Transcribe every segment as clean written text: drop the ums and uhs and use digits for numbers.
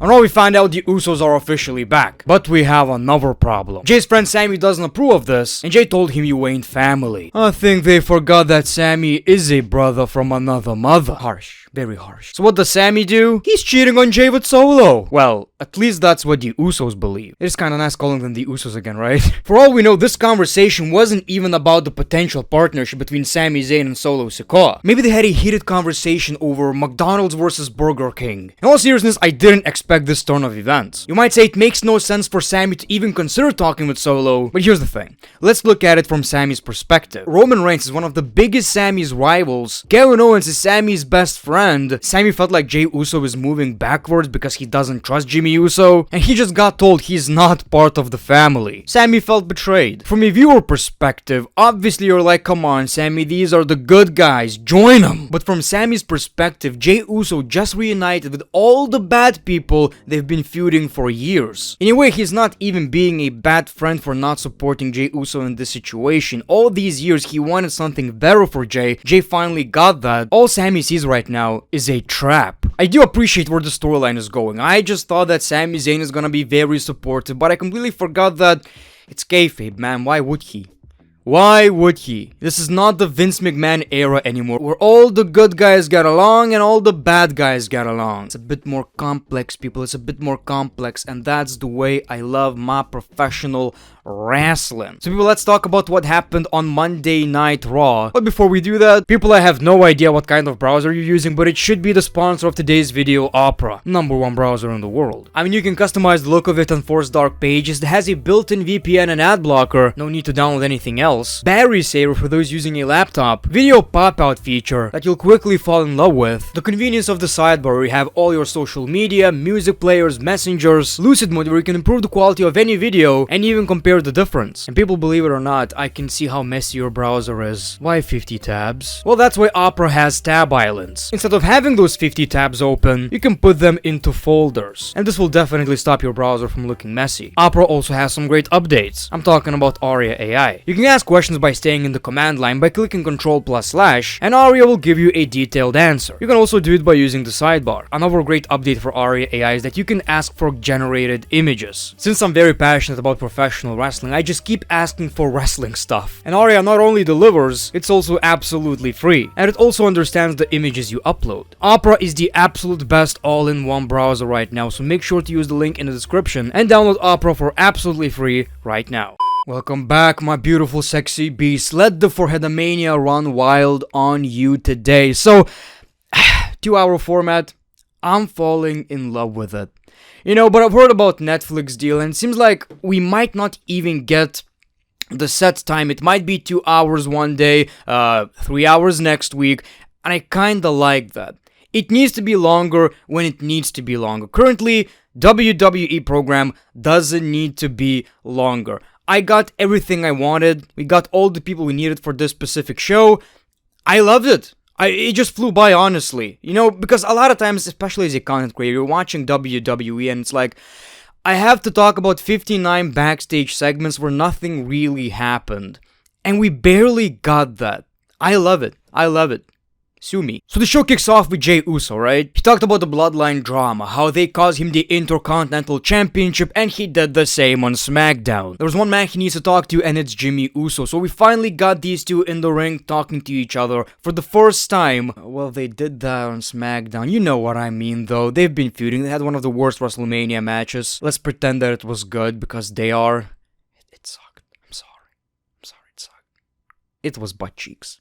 On Raw we find out the Usos are officially back, but we have another problem. Jey's friend Sami doesn't approve of this, and Jey told him you ain't family. I think they forgot that Sami is a brother from another mother. Harsh. Very harsh. So what does Sami do? He's cheating on Jey with Solo. Well, at least that's what the Usos believe. It is kinda nice calling them the Usos again, right? For all we know, this conversation wasn't even about the potential partnership between Sami Zayn and Solo Sikoa. Maybe they had a heated conversation over McDonald's versus Burger King. In all seriousness, I didn't expect this turn of events. You might say it makes no sense for Sami to even consider talking with Solo, but here's the thing. Let's look at it from Sami's perspective. Roman Reigns is one of the biggest Sami's rivals. Kevin Owens is Sami's best friend. Sami felt like Jey Uso is moving backwards because he doesn't trust Jimmy Uso, and he just got told he's not part of the family. Sami felt betrayed. From a viewer perspective, obviously you're like, come on Sami, these are the good guys, join them. But from Sami's perspective, Jey Uso just reunited with all the bad people they've been feuding for years. In a way, he's not even being a bad friend for not supporting Jey Uso in this situation. All these years he wanted something better for Jey. Jey finally got that. All Sami sees right now is a trap. I do appreciate where the storyline is going. I just thought that Sami Zayn is gonna be very supportive, but I completely forgot that it's kayfabe, man. Why would he? Why would he? This is not the Vince McMahon era anymore, where all the good guys get along and all the bad guys get along. It's a bit more complex, people. It's a bit more complex, and that's the way I love my professional wrestling. So people, let's talk about what happened on Monday Night Raw. But before we do that, people, I have no idea what kind of browser you're using, but it should be the sponsor of today's video, Opera. #1 browser in the world. I mean, you can customize the look of it on Force Dark Pages. It has a built-in VPN and ad blocker. No need to download anything else. Battery saver for those using a laptop. Video pop-out feature that you'll quickly fall in love with. The convenience of the sidebar where you have all your social media, music players, messengers. Lucid mode where you can improve the quality of any video and even compare the difference. And people, believe it or not, I can see how messy your browser is. Why 50 tabs? Well, that's why Opera has tab islands. Instead of having those 50 tabs open, you can put them into folders. And this will definitely stop your browser from looking messy. Opera also has some great updates. I'm talking about Aria AI. You can ask questions by staying in the command line by clicking Ctrl+/, and Aria will give you a detailed answer. You can also do it by using the sidebar. Another great update for Aria AI is that you can ask for generated images. Since I'm very passionate about professional wrestling, I just keep asking for wrestling stuff. And Aria not only delivers, it's also absolutely free. And it also understands the images you upload. Opera is the absolute best all-in-one browser right now, so make sure to use the link in the description and download Opera for absolutely free right now. Welcome back, my beautiful sexy beast. Let the Foreheadomania run wild on you today. So, 2-hour format, I'm falling in love with it. You know, but I've heard about Netflix deal, and it seems like we might not even get the set time. It might be 2 hours one day, 3 hours next week, and I kinda like that. It needs to be longer when it needs to be longer. Currently, WWE program doesn't need to be longer. I got everything I wanted. We got all the people we needed for this specific show. I loved it. It just flew by, honestly. You know, because a lot of times, especially as a content creator, you're watching WWE and it's like, I have to talk about 59 backstage segments where nothing really happened. And we barely got that. I love it. I love it. Sue me. So the show kicks off with Jey Uso, right? He talked about the Bloodline drama, how they caused him the Intercontinental Championship, and he did the same on SmackDown. There was one man he needs to talk to, and it's Jimmy Uso. So we finally got these two in the ring talking to each other for the first time. Well, they did that on SmackDown. You know what I mean, though. They've been feuding. They had one of the worst WrestleMania matches. Let's pretend that it was good, because they are. It sucked. I'm sorry. It sucked. It was butt cheeks.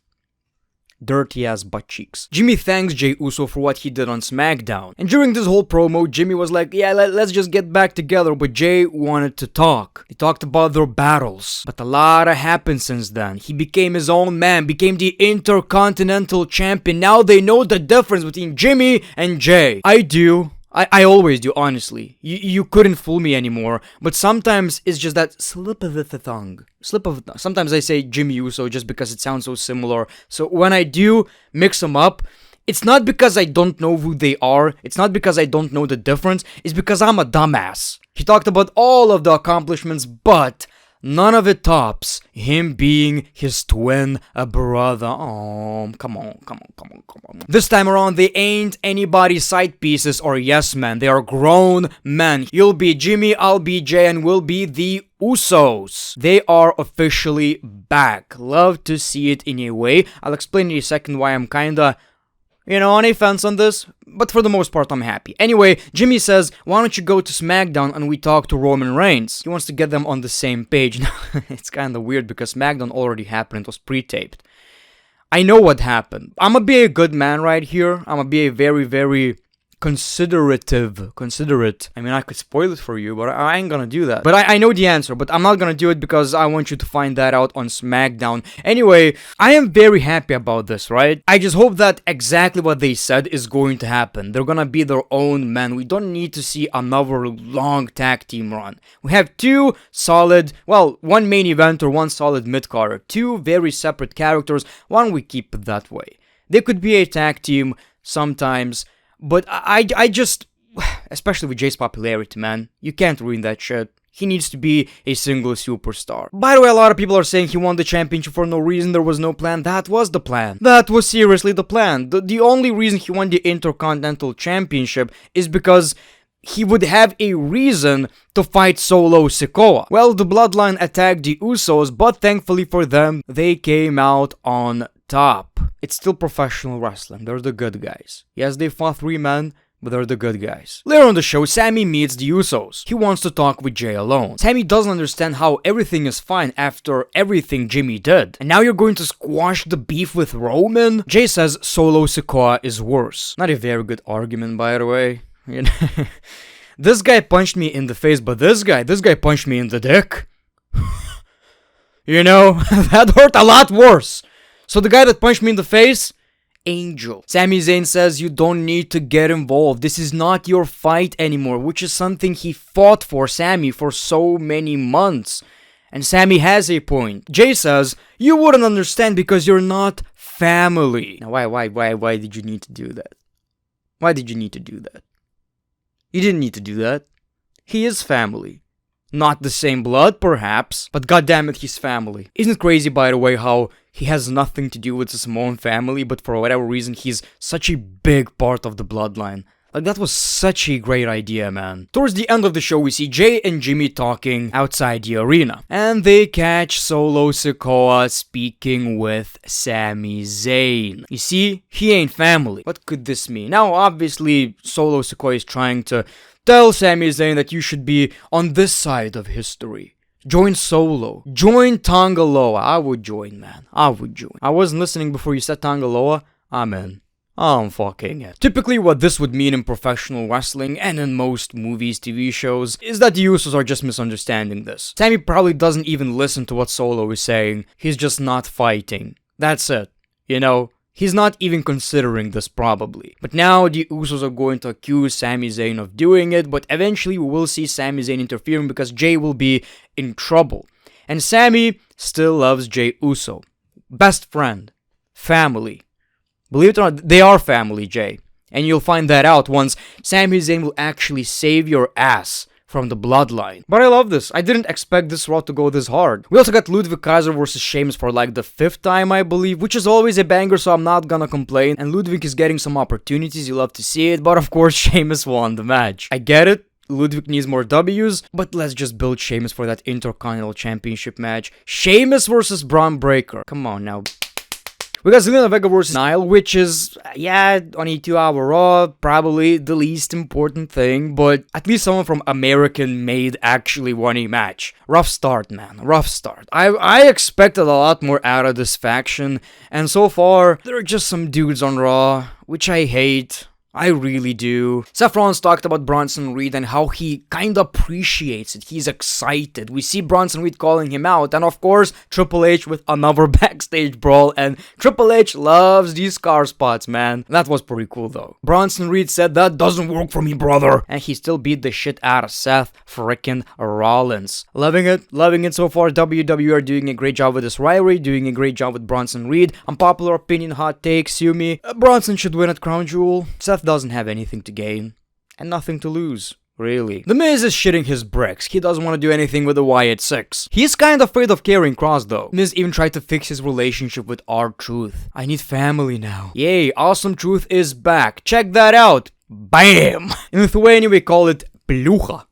Dirty ass butt cheeks. Jimmy thanks Jey Uso for what he did on SmackDown. And during this whole promo, Jimmy was like, yeah, let's just get back together, but Jey wanted to talk. They talked about their battles. But a lot happened since then. He became his own man, became the Intercontinental Champion. Now they know the difference between Jimmy and Jey. I do. I always do, honestly. You couldn't fool me anymore. But sometimes it's just that slip of the tongue. Sometimes I say Jimmy Uso just because it sounds so similar. So when I do mix them up, it's not because I don't know who they are. It's not because I don't know the difference. It's because I'm a dumbass. He talked about all of the accomplishments, but none of it tops him being his twin brother. Oh, come on. This time around, they ain't anybody's side pieces or yes men. They are grown men. You'll be Jimmy, I'll be Jey, and we'll be the Usos. They are officially back. Love to see it in a way. I'll explain in a second why I'm kinda, on a fence on this, but for the most part, I'm happy. Anyway, Jimmy says, why don't you go to SmackDown and we talk to Roman Reigns? He wants to get them on the same page. Now, it's kinda weird because SmackDown already happened, it was pre-taped. I know what happened. I'm gonna be a good man right here. I'm gonna be a very, very considerate. I mean, I could spoil it for you, but I ain't gonna do that. But I know the answer, but I'm not gonna do it because I want you to find that out on SmackDown. Anyway, I am very happy about this, right? I just hope that exactly what they said is going to happen. They're gonna be their own men. We don't need to see another long tag team run. We have two solid, well, one main event or one solid mid-carder. Two very separate characters. Why don't we keep it that way? They could be a tag team sometimes, but I just, especially with Jey's popularity, man, you can't ruin that shit. He needs to be a single superstar. By the way, a lot of people are saying he won the championship for no reason, there was no plan. That was the plan. That was seriously the plan. The only reason he won the Intercontinental Championship is because he would have a reason to fight Solo Sikoa. Well, the Bloodline attacked the Usos, but thankfully for them, they came out on top. It's still professional wrestling. They're the good guys. Yes, they fought 3 men, but they're the good guys. Later on the show, Sami meets the Usos. He wants to talk with Jey alone. Sami doesn't understand how everything is fine after everything Jimmy did. And now you're going to squash the beef with Roman? Jey says Solo Sikoa is worse. Not a very good argument, by the way. This guy punched me in the face, but this guy punched me in the dick. That hurt a lot worse. So the guy that punched me in the face, angel. Sami Zayn says you don't need to get involved. This is not your fight anymore, which is something he fought for, Sami, for so many months. And Sami has a point. Jey says, you wouldn't understand because you're not family. Now why did you need to do that? Why did you need to do that? You didn't need to do that. He is family. Not the same blood, perhaps, but goddammit, he's family. Isn't it crazy, by the way, how he has nothing to do with the Samoan family, but for whatever reason, he's such a big part of the bloodline. Like, that was such a great idea, man. Towards the end of the show, we see Jey and Jimmy talking outside the arena. And they catch Solo Sikoa speaking with Sami Zayn. You see, he ain't family. What could this mean? Now, obviously, Solo Sikoa is trying to tell Sami Zayn that you should be on this side of history. Join Solo. Join Tongaloa. I would join, man. I would join. I wasn't listening before you said Tongaloa. I'm in. I'm fucking it. Typically, what this would mean in professional wrestling and in most movies, TV shows, is that the Usos are just misunderstanding this. Sami probably doesn't even listen to what Solo is saying. He's just not fighting. That's it. He's not even considering this probably. But now the Usos are going to accuse Sami Zayn of doing it, but eventually we will see Sami Zayn interfering because Jey will be in trouble. And Sami still loves Jey Uso. Best friend. Family. Believe it or not, they are family, Jey. And you'll find that out once Sami Zayn will actually save your ass from the bloodline. But I love this. I didn't expect this Raw to go this hard. We also got Ludwig Kaiser versus Sheamus for like the 5th time, I believe, which is always a banger, so I'm not gonna complain. And Ludwig is getting some opportunities, you love to see it, but of course Sheamus won the match. I get it. Ludwig needs more W's, but let's just build Sheamus for that Intercontinental Championship match. Sheamus versus Braun Breaker. Come on now. We got Zelina Vega versus Nile, which is, on a 2-hour Raw, probably the least important thing, but at least someone from American made actually won a match. Rough start, man. Rough start. I expected a lot more out of this faction, and so far, there are just some dudes on Raw, which I hate. I really do. Seth Rollins talked about Bronson Reed and how he kinda appreciates it. He's excited. We see Bronson Reed calling him out, and of course, Triple H with another backstage brawl, and Triple H loves these car spots, man. That was pretty cool though. Bronson Reed said, that doesn't work for me, brother. And he still beat the shit out of Seth freaking Rollins. Loving it so far. WWE are doing a great job with this rivalry, doing a great job with Bronson Reed. Unpopular opinion, hot take, sue me. Bronson should win at Crown Jewel. Seth doesn't have anything to gain and nothing to lose. Really. The Miz is shitting his bricks. He doesn't want to do anything with the Wyatt Six. He's kind of afraid of carrying Cross though. Miz even tried to fix his relationship with R-Truth. I need family now. Yay, Awesome Truth is back. Check that out. Bam! In Lithuania we call it Plucha.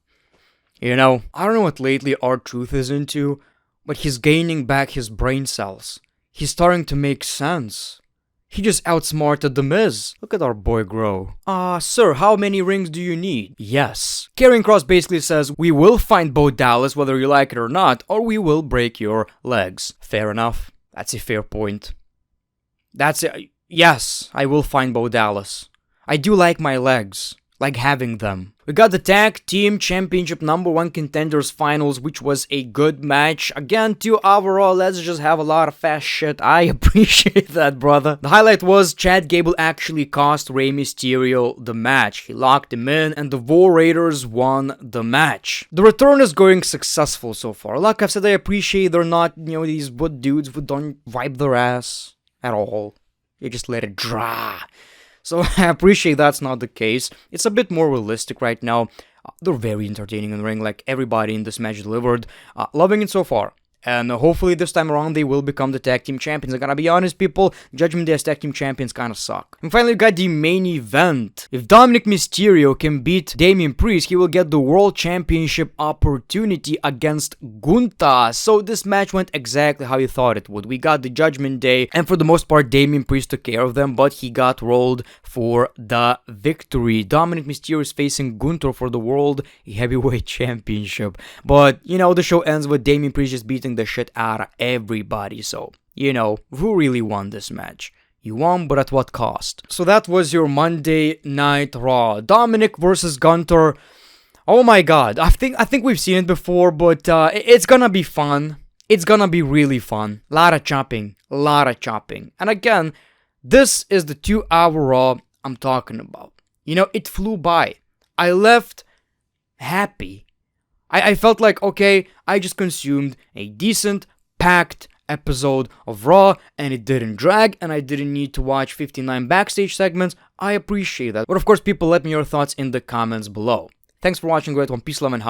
You know, I don't know what lately R-Truth is into, but he's gaining back his brain cells. He's starting to make sense. He just outsmarted The Miz. Look at our boy grow. Sir, how many rings do you need? Yes. Karrion Kross basically says, we will find Bo Dallas whether you like it or not, or we will break your legs. Fair enough. That's a fair point. That's it. Yes, I will find Bo Dallas. I do like my legs. Like having them. We got the Tag Team Championship #1 Contenders Finals, which was a good match. Again, 2 overall, let's just have a lot of fast shit. I appreciate that, brother. The highlight was Chad Gable actually cost Rey Mysterio the match. He locked him in, and the War Raiders won the match. The return is going successful so far. Like I've said, I appreciate they're not, these wood dudes who don't wipe their ass at all. You just let it dry. So I appreciate that's not the case. It's a bit more realistic right now. They're very entertaining in the ring, like everybody in this match delivered. Loving it so far. And hopefully this time around they will become the tag team champions. I gotta be honest, people, Judgment Day as tag team champions kinda suck. And finally we got the main event. If Dominic Mysterio can beat Damian Priest, he will get the World Championship opportunity against Gunther. So this match went exactly how you thought it would. We got the Judgment Day, and for the most part Damian Priest took care of them, but he got rolled for the victory. Dominic Mysterio is facing Gunther for the World Heavyweight Championship. But, the show ends with Damian Priest just beating the shit out of everybody, so, who really won this match? You won, but at what cost? So that was your Monday Night Raw. Dominic versus Gunther. Oh my god, I think we've seen it before, but it's gonna be fun. It's gonna be really fun. Lot of chopping. And again, this is the 2-hour Raw I'm talking about. It flew by. I left happy. I felt like, okay, I just consumed a decent, packed episode of Raw, and it didn't drag, and I didn't need to watch 59 backstage segments. I appreciate that. But of course, people, let me know your thoughts in the comments below. Thanks for watching, great one. Peace, love, and